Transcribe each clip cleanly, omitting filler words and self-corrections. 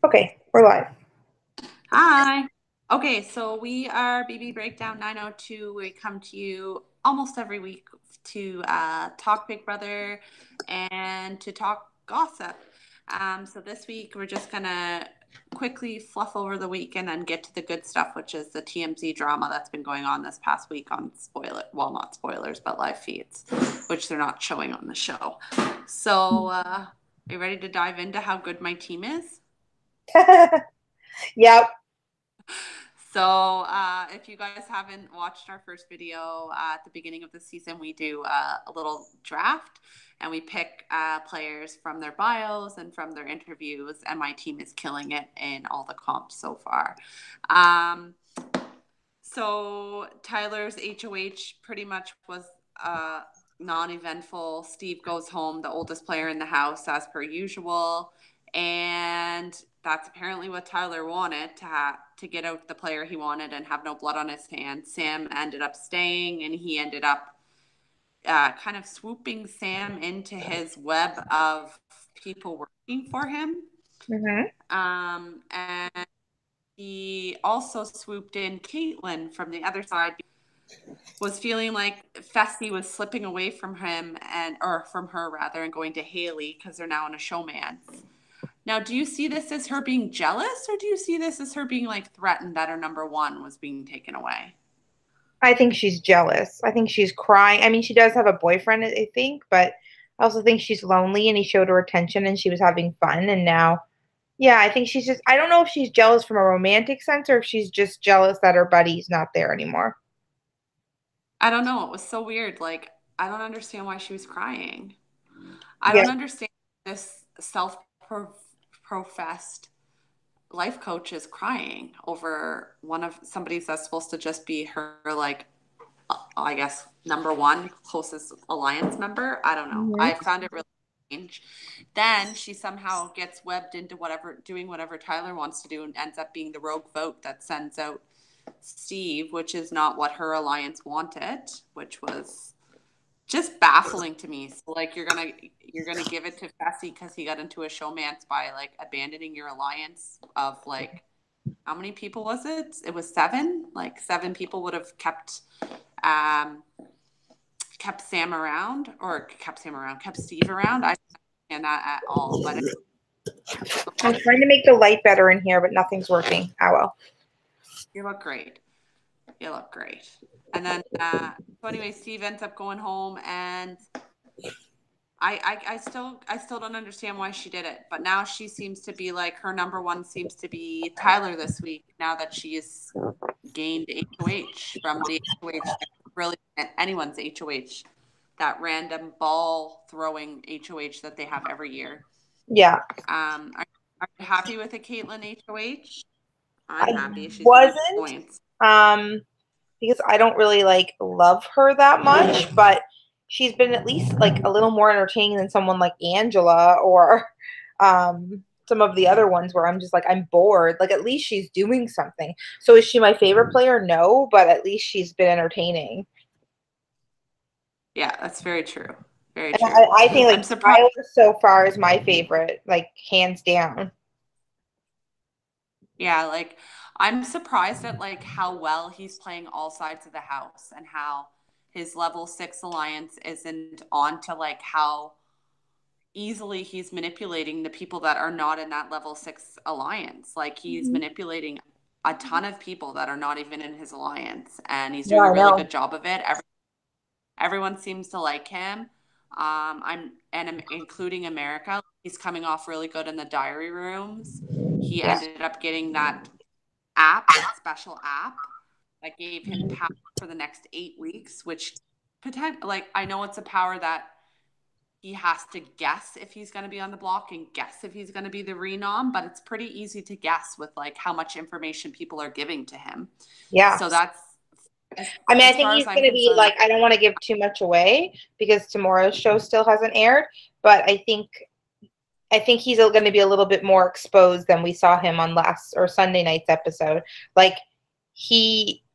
Okay, we're live. Hi. Okay, so we are BB Breakdown 902. We come to you almost every week to talk Big Brother and to talk gossip. So this week we're just gonna quickly fluff over the weekend and get to the good stuff, which is the TMZ drama that's been going on this past week on not spoilers, but live feeds, which they're not showing on the show. So, are you ready to dive into how good my team is? Yep. So, if you guys haven't watched our first video at the beginning of the season, we do a little draft and we pick players from their bios and from their interviews. And my team is killing it in all the comps so far. Um, so, Tyler's HOH pretty much was non eventful. Steve goes home, the oldest player in the house, as per usual. And that's apparently what Tyler wanted to get out the player he wanted and have no blood on his hands. Sam ended up staying, and he ended up kind of swooping Sam into his web of people working for him. Hmm. And he also swooped in Caitlin from the other side, was feeling like Fessy was slipping away from him or from her rather, and going to Haley because they're now in a showmance. Now, do you see this as her being jealous, or do you see this as her being like threatened that her number one was being taken away? I think she's jealous. I think she's crying. I mean, she does have a boyfriend, I think, but I also think she's lonely and he showed her attention and she was having fun. And now, yeah, I think she's just, I don't know if she's jealous from a romantic sense or if she's just jealous that her buddy's not there anymore. I don't know. It was so weird. Like, I don't understand why she was crying. I Yeah. don't understand this self-professed life coach is crying over one of somebody that's supposed to just be her, like, I guess, number one closest alliance member. I don't know. Hmm. I found it really strange. Then she somehow gets webbed into doing whatever Tyler wants to do, and ends up being the rogue vote that sends out Steve, which is not what her alliance wanted, which was just baffling to me. So like you're gonna give it to Fessy because he got into a showmance by like abandoning your alliance of like how many people was it? It was seven. Like seven people would have um kept Sam around or kept Steve around. I don't understand that at all. But I'm trying to make the light better in here, but nothing's working. Oh well. you look great. You look great. And then so anyway, Steve ends up going home and I still don't understand why she did it, but now she seems to be like her number one seems to be Tyler this week. Now that she's gained HOH from the HOH, really anyone's HOH, that random ball throwing HOH that they have every year. Yeah. Are you happy with the Caitlyn HOH? I'm I happy. She's been getting wasn't, points. um, because I don't really like love her that much, but she's been at least like a little more entertaining than someone like Angela or some of the other ones where I'm just like I'm bored. Like at least she's doing something. So is she my favorite player? No, but at least she's been entertaining. Yeah, that's very true. Very And true. I think I'm like surprised. Tyler so far is my favorite, like hands down. Yeah, like I'm surprised at like how well he's playing all sides of the house and how his level six alliance isn't on to like how easily he's manipulating the people that are not in that level six alliance. Like he's Mhm. manipulating a ton of people that are not even in his alliance, and he's Yeah, doing a I really know. good job of it. Everyone seems to like him. I'm including America. He's coming off really good in the diary rooms. He Yeah. ended up getting that special app that gave him power for the next 8 weeks, which like I know it's a power that he has to guess if he's going to be on the block and guess if he's going to be the renom, but it's pretty easy to guess with like how much information people are giving to him. Yeah. So that's as, I mean, I as think far as he's I'm going to be concerned. like, I don't want to give too much away because tomorrow's show still hasn't aired, but I think he's going to be a little bit more exposed than we saw him on last or Sunday night's episode. Like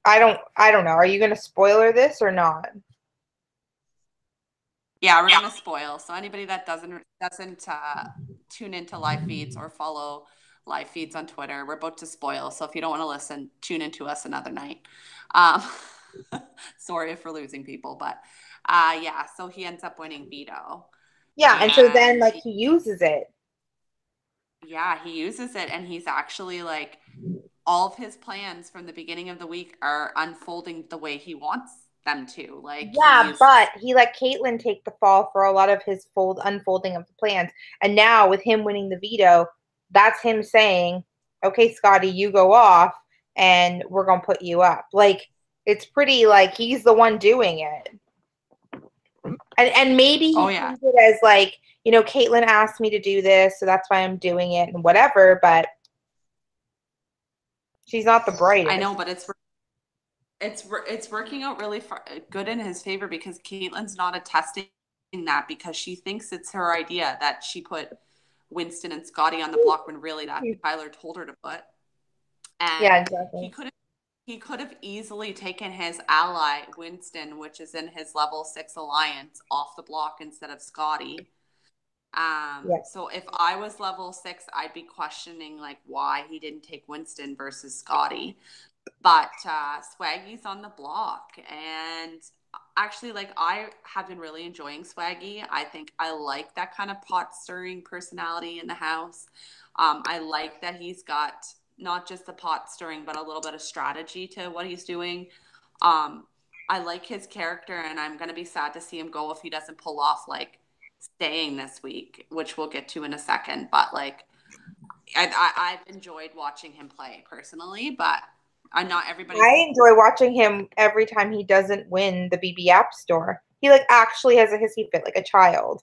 I don't know. Are you going to spoiler this or not? Yeah, we're gonna spoil. So anybody that doesn't tune into live feeds or follow live feeds on Twitter. We're about to spoil. So if you don't want to listen, tune into us another night. Um, sorry if we're losing people, but yeah, so he ends up winning veto. Yeah, and so then And like he uses it. yeah, he uses it, and he's actually like all of his plans from the beginning of the week are unfolding the way he wants them to. Like Yeah, he's but he let Caitlyn take the fall for a lot of his unfolding of the plans. And now with him winning the veto, that's him saying, "Okay, Scotty, you go off, and we're gonna put you up." Like it's pretty like he's the one doing it. And maybe oh he yeah, sees it as like, Caitlyn asked me to do this, so that's why I'm doing it and whatever, but she's not the I know, brightest. but it's working out really good in his favor because Caitlin's not attesting that because she thinks it's her idea that she put Winston and Scotty on the block when really that's who Tyler told her to put. Yeah, And he exactly. could have he could have easily taken his ally Winston, which is in his level 6 alliance, off the block instead of Scotty. Yeah. So if I was level 6, I'd be questioning like why he didn't take Winston versus Scotty. But Swaggy's on the block, and actually, like I have been really enjoying Swaggy. I think I like that kind of pot stirring personality in the house. I like that he's got not just the pot stirring, but a little bit of strategy to what he's doing. Um, I like his character, and I'm gonna be sad to see him go if he doesn't pull off like staying this week, which we'll get to in a second. But like, I've enjoyed watching him play personally, but I'm not everybody's. I enjoy watching him every time he doesn't win the BB App Store. He like actually has a hissy fit like a child.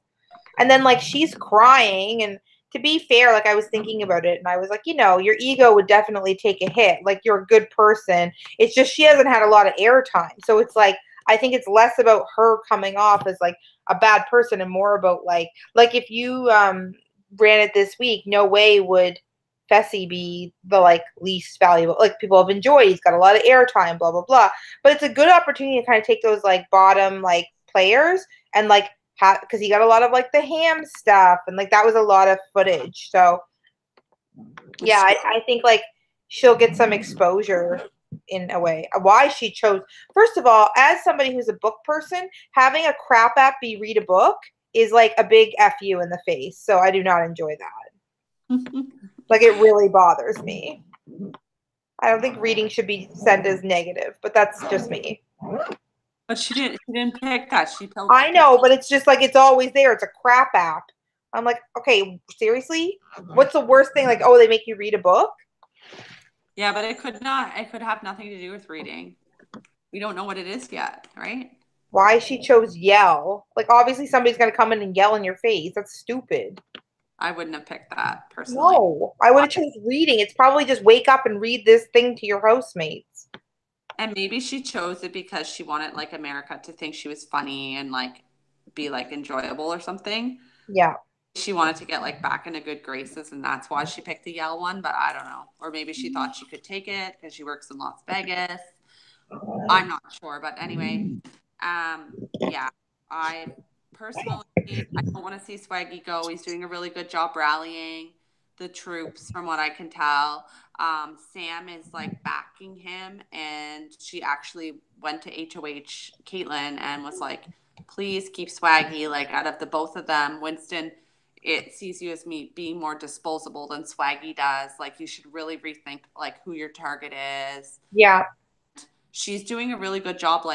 And then like she's crying, and to be fair, like I was thinking about it and I was like, your ego would definitely take a hit. Like you're a good person. It's just she hasn't had a lot of airtime. So it's like I think it's less about her coming off as like a bad person and more about like if you ran it this week, no way would Fessy be the like least valuable. Like people have enjoyed. He's got a lot of airtime, blah blah blah. But it's a good opportunity to kind of take those like bottom like players and like because he got a lot of like the ham stuff and like that was a lot of footage. So yeah, I think like she'll get some exposure in a way. Why she chose, first of all, as somebody who's a book person, having a crap app be read a book is like a big fu in the face. So I do not enjoy that. Like it really bothers me. I don't think reading should be sent as negative, but that's just me. But she didn't. She didn't pick that. She picked. I know, but it's just like it's always there. It's a crap app. I'm like, okay, seriously? What's the worst thing? Like, oh, they make you read a book? Yeah, but it could not. It could have nothing to do with reading. We don't know what it is yet, right? Why she chose yell? Like, obviously somebody's gonna come in and yell in your face. That's stupid. I wouldn't have picked that personally. No, I would have chose reading. It's probably just wake up and read this thing to your housemates. And maybe she chose it because she wanted like America to think she was funny and like be like enjoyable or something. Yeah. She wanted to get like back into good graces, and that's why she picked the yell one. But I don't know. Or maybe she thought she could take it because she works in Las Vegas. I'm not sure, but anyway, yeah, I personally I don't want to see Swaggy go. He's doing a really good job rallying the troops, from what I can tell. Sam is like backing him, and she actually went to HOH Caitlyn and was like, "Please keep Swaggy." Like out of the both of them, Winston, it sees you as me being more disposable than Swaggy does. Like you should really rethink like who your target is. Yeah. She's doing a really good job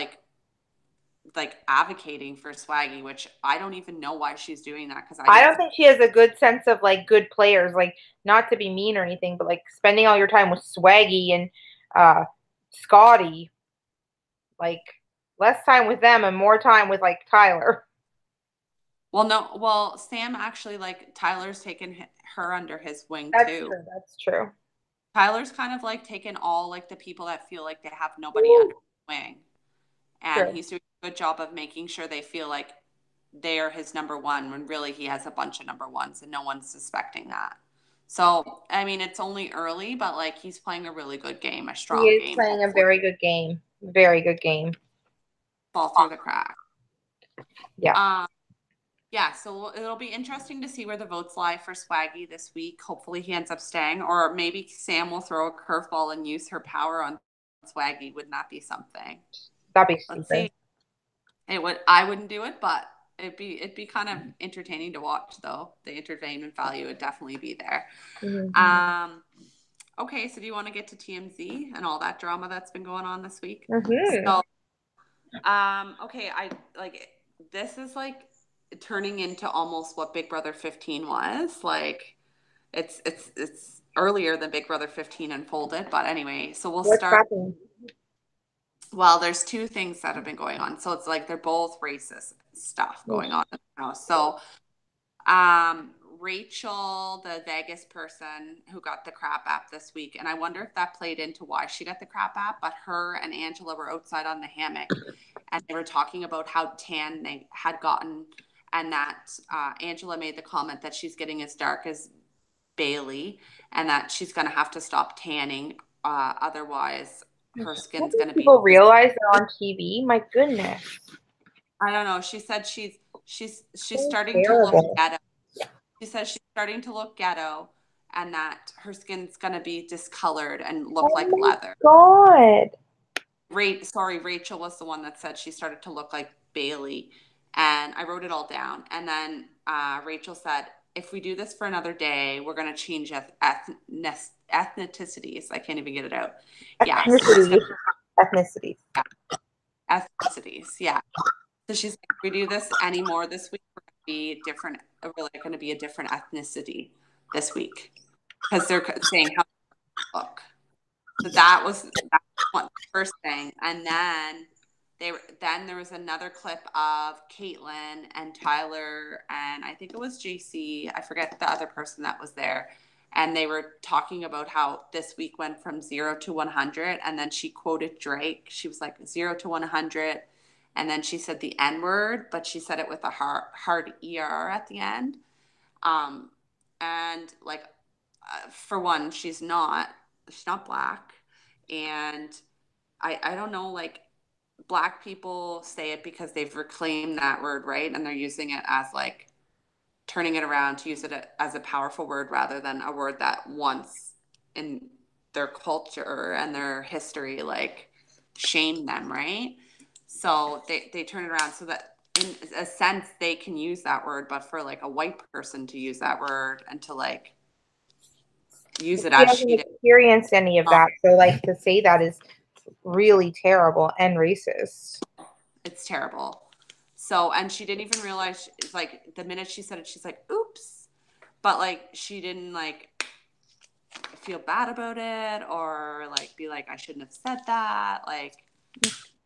like advocating for Swaggy, which I don't even know why she's doing that because I I didn't. don't think she has a good sense of like good players, like not to be mean or anything, but like spending all your time with Swaggy and Scotty, like less time with them and more time with like Tyler. Well, no, well, Sam actually like Tyler's taken her under his wing That's too. true. That's true. Tyler's kind of like taken all like the people that feel like they have nobody under his wing, and True. he's doing a good job of making sure they feel like they are his number one when really he has a bunch of number ones and no one's suspecting that. So, I mean, it's only early, but like he's playing a really good game, a He strong is game. playing a Hopefully, very good game. Very good game. fall through the crack. Yeah. Um, yeah, so it'll be interesting to see where the votes lie for Swaggy this week. Hopefully he ends up staying, or maybe Sam will throw a curveball and use her power on Swaggy. Wouldn't that be something? That'd be Let's stupid. see. It would. I wouldn't do it, but it'd be kind of entertaining to watch, though. The entertainment value would definitely be there. Mm-hmm. Okay, so do you want to get to TMZ and all that drama that's been going on this week? Mm-hmm. So, okay, I like this is like turning into almost what Big Brother 15 was. Like, it's earlier than Big Brother 15 unfolded, but anyway, so we'll What's start. happening? Well, there's two things that have been going on. So it's like they're both racist stuff going on now. So Rachel, the Vegas person who got the crap app this week, and I wonder if that played into why she got the crap app, but her and Angela were outside on the hammock and they were talking about how tan they had gotten, and that Angela made the comment that she's getting as dark as Bailey and that she's going to have to stop tanning. Otherwise, her Don't skin's going to be. people realize they're on TV? My goodness. I don't know. She said she's So starting to look terrible. ghetto. She says she's starting to look ghetto and that her skin's gonna be discolored and look like Oh leather. my God. Rachel was the one that said she started to look like Bailey. And I wrote it all down. And then Rachel said, if we do this for another day, we're gonna change ethnicities. I can't even get it out. Yeah. Ethnicity. Ethnicity. Ethnicities. Yeah. So she's like, if we do this anymore this week, we're going to be different. We're like going to be a different ethnicity this week because they're saying how they look. So that was one first thing, and then there was another clip of Caitlyn and Tyler and I think it was JC. I forget the other person that was there. And they were talking about how this week went from 0 to 100. And then she quoted Drake. She was like 0 to 100. And then she said the N word, but she said it with a hard ER at the end. Um, and like, for one, she's not black. And I don't know, like, black people say it because they've reclaimed that word, right? And they're using it as like turning it around to use it as a powerful word rather than a word that once in their culture and their history like shamed them, right? So they turn it around so that in a sense they can use that word, but for like a white person to use that word and to like use it She as hasn't she did. experienced any of that. So, like, to say that is really terrible and racist. It's terrible. So, and she didn't even realize, like, the minute she said it, she's like, oops. But, like, she didn't, like, feel bad about it or, like, be like, I shouldn't have said that. Like,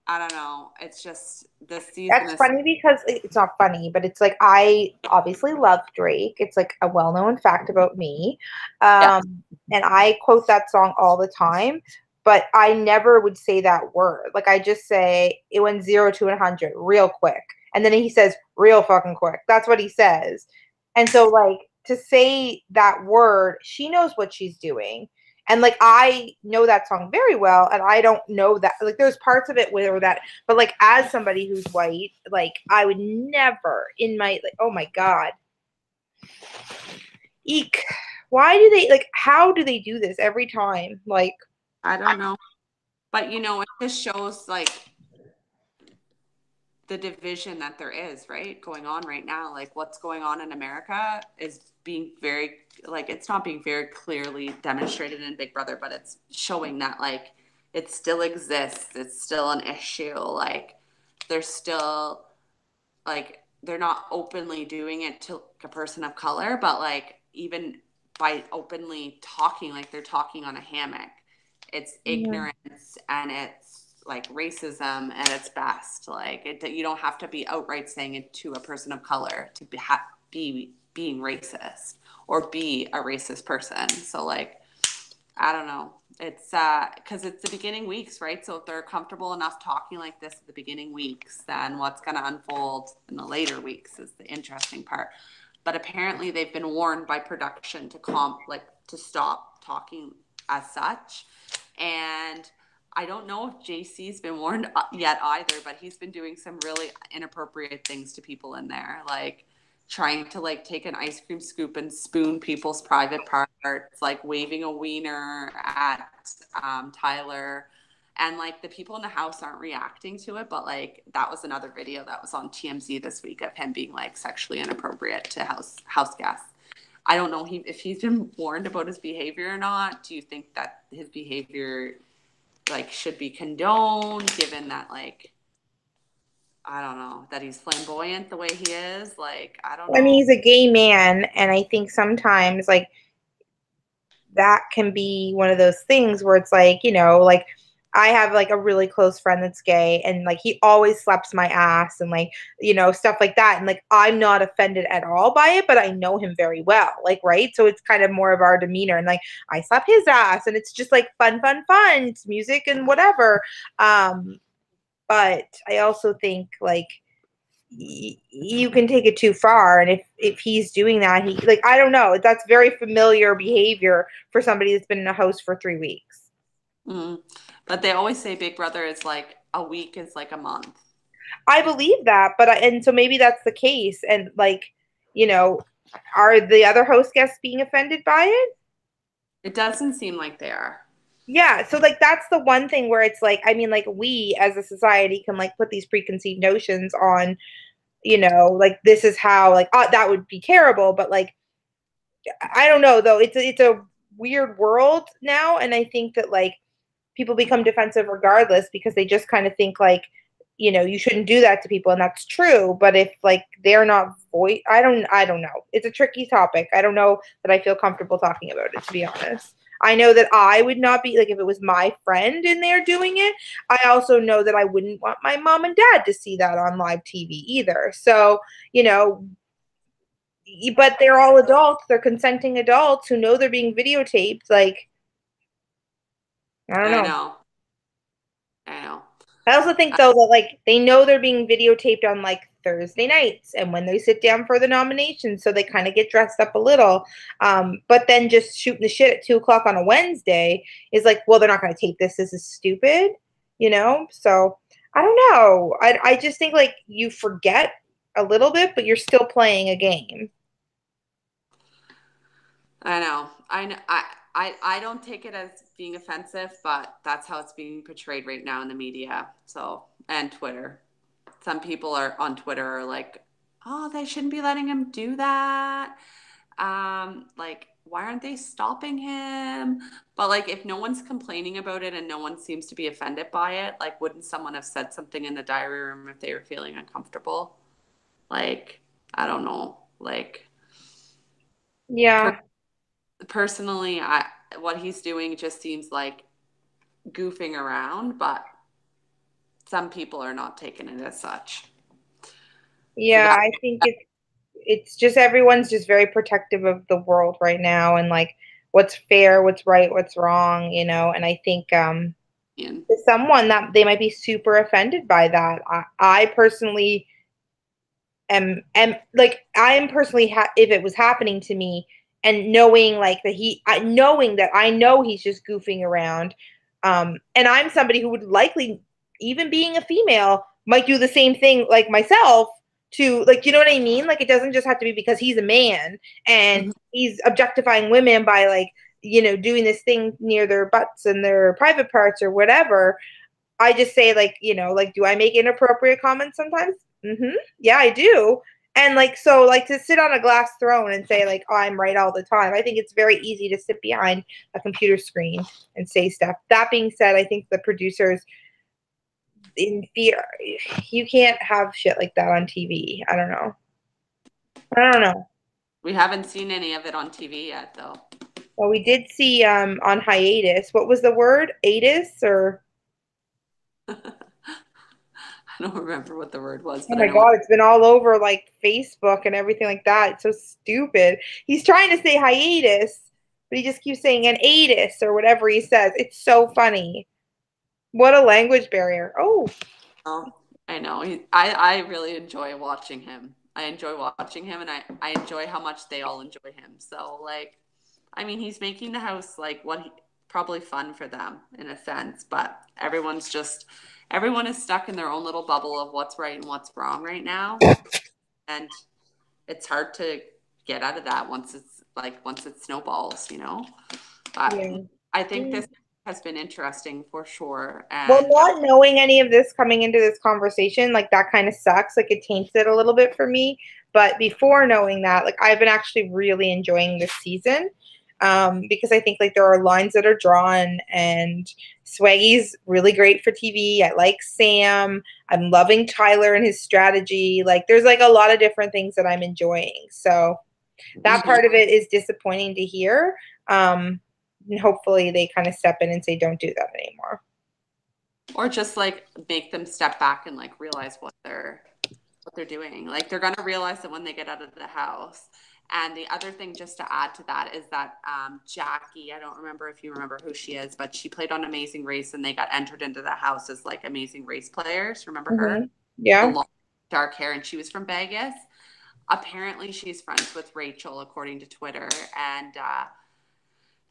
I don't know. It's just this season That's is. funny because it's not funny, but it's like I obviously love Drake. It's like a well-known fact about me. Yeah. And I quote that song all the time, but I never would say that word. Like I just say it went 0 to 100 real quick. And then he says real fucking quick. That's what he says. And so like to say that word, she knows what she's doing. And like I know that song very well, and I don't know that like there's parts of it where that, but like as somebody who's white, like I would never in my like oh my god, eek. Why do they like? How do they do this every time? Like I don't know. But, you know, it just shows, like, the division that there is, right, going on right now. Like, what's going on in America is being very, like, it's not being very clearly demonstrated in Big Brother, but it's showing that, like, it still exists. It's still an issue. Like, there's still, like, they're not openly doing it to a person of color, but, like, even by openly talking, like, they're talking on a hammock. It's yeah. ignorance and it's like racism at its best. Like you don't have to be outright saying it to a person of color to be being racist or be a racist person. So like, I don't know. It's because it's the beginning weeks, right? So if they're comfortable enough talking like this at the beginning weeks, then what's going to unfold in the later weeks is the interesting part. But apparently they've been warned by production to stop talking as such. And I don't know if JC's been warned yet either, but he's been doing some really inappropriate things to people in there. Like trying to like take an ice cream scoop and spoon people's private parts, like waving a wiener at Tyler. And like the people in the house aren't reacting to it, but like that was another video that was on TMZ this week of him being like sexually inappropriate to house guests. I don't know if he's been warned about his behavior or not. Do you think that his behavior like should be condoned, given that like I don't know, that he's flamboyant the way he is? Like I don't I mean, know. he's a gay man, and I think sometimes like that can be one of those things where it's like, like I have like a really close friend that's gay, and like he always slaps my ass and like, stuff like that. And like I'm not offended at all by it, but I know him very well. Like, right. So it's kind of more of our demeanor. And like I slap his ass and it's just like fun, fun, fun. It's music and whatever. But I also think like you can take it too far, and if he's doing that, he like I don't know, that's very familiar behavior for somebody that's been in a house for 3 weeks. But they always say Big Brother is like a week is like a month. I believe that, but and so maybe that's the case, and like are the other host guests being offended by it? It doesn't seem like they are. Yeah, so like that's the one thing where it's like, I mean, like we as a society can like put these preconceived notions on, like this is how like that would be terrible, but like I don't know though. It's a weird world now, and I think that like people become defensive regardless because they just kind of think like, you shouldn't do that to people, and that's true. But if like they're not I don't know. It's a tricky topic. I don't know that I feel comfortable talking about it, to be honest. I know that I would not be like if it was my friend in there doing it. I also know that I wouldn't want my mom and dad to see that on live TV either. So, you know, but they're all adults. They're consenting adults who know they're being videotaped. Like, I don't I know. know. I know. I also think though that like they know they're being videotaped on like Thursday nights and when they sit down for the nomination, so they kind of get dressed up a little. But then just shooting the shit at 2 o'clock on a Wednesday is like, well, they're not going to tape this. This is stupid, So I don't know. I just think like you forget a little bit, but you're still playing a game. I know. I know. I don't take it as being offensive, but that's how it's being portrayed right now in the media. So, and Twitter. Some people are on Twitter are like, oh, they shouldn't be letting him do that. Like, why aren't they stopping him? But like, if no one's complaining about it and no one seems to be offended by it, like, wouldn't someone have said something in the diary room if they were feeling uncomfortable? Like, I don't know. Like, Yeah. personally, what he's doing just seems like goofing around, but some people are not taking it as such. So Yeah, that I think it's just everyone's just very protective of the world right now and like what's fair, what's right, what's wrong, and I think and to someone that they might be super offended by that. I personally am like I am personally if it was happening to me and knowing like that knowing that I know he's just goofing around, and I'm somebody who would likely, even being a female, might do the same thing like myself to like, you know what I mean? Like it doesn't just have to be because he's a man and mm-hmm. he's objectifying women by like, doing this thing near their butts and their private parts or whatever. I just say like, like, do I make inappropriate comments sometimes? Yeah, I do. And like, so like to sit on a glass throne and say like, oh, I'm right all the time. I think it's very easy to sit behind a computer screen and say stuff. That being said, I think the producers in fear, you can't have shit like that on TV. I don't know. I don't know. We haven't seen any of it on TV yet, though. Well, we did see on hiatus. What was the word? Atus or I don't remember what the word was, oh but I my know what. God, it's been all over like Facebook and everything like that. It's so stupid. He's trying to say hiatus, but he just keeps saying an atus or whatever he says. It's so funny. What a language barrier. Oh, Oh, I know. I really enjoy watching him. I enjoy watching him, and I enjoy how much they all enjoy him. So, like, I mean, he's making the house like probably fun for them in a sense, but everyone is stuck in their own little bubble of what's right and what's wrong right now, and it's hard to get out of that once it snowballs, But Yeah. I think this has been interesting for sure. Well, And not knowing any of this coming into this conversation, like that kind of sucks. Like it taints it a little bit for me. But before knowing that, like I've been actually really enjoying this season, because I think like there are lines that are drawn and Swaggy's really great for TV. I like Sam. I'm loving Tyler and his strategy. Like there's like a lot of different things that I'm enjoying. So that part of it is disappointing to hear. And hopefully they kind of step in and say, don't do that anymore. or just like make them step back and like realize what they're doing. Like they're gonna realize that when they get out of the house. And the other thing, just to add to that, is that Jackie, I don't remember if you remember who she is, but she played on Amazing Race, and they got entered into the house as like Amazing Race players. Remember her? The Yeah. long dark hair, and she was from Vegas. Apparently, she's friends with Rachel, according to Twitter, and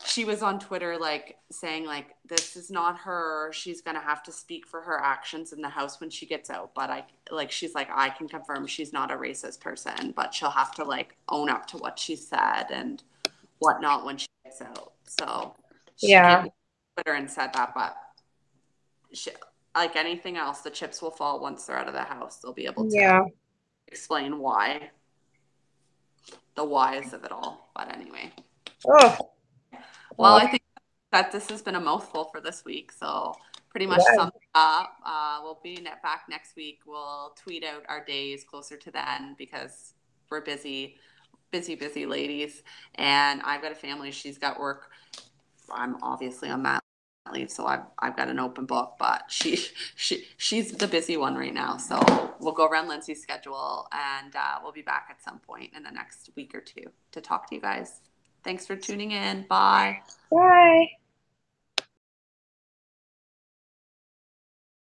she was on Twitter like saying like this is not her. She's gonna have to speak for her actions in the house when she gets out. But she's like I can confirm she's not a racist person, but she'll have to like own up to what she said and whatnot when she gets out. So she came Yeah. on Twitter and said that, but she, like anything else, the chips will fall once they're out of the house. They'll be able to Yeah. explain why, the whys of it all. But anyway. Oh, Well, I think that this has been a mouthful for this week. So pretty much yeah. sums up. We'll be back next week. We'll tweet out our days closer to then because we're busy, busy, busy ladies. And I've got a family. She's got work. I'm obviously on mat leave, so I've got an open book. But she's the busy one right now. So we'll go around Lindsay's schedule, and we'll be back at some point in the next week or two to talk to you guys. Thanks for tuning in. Bye. Bye.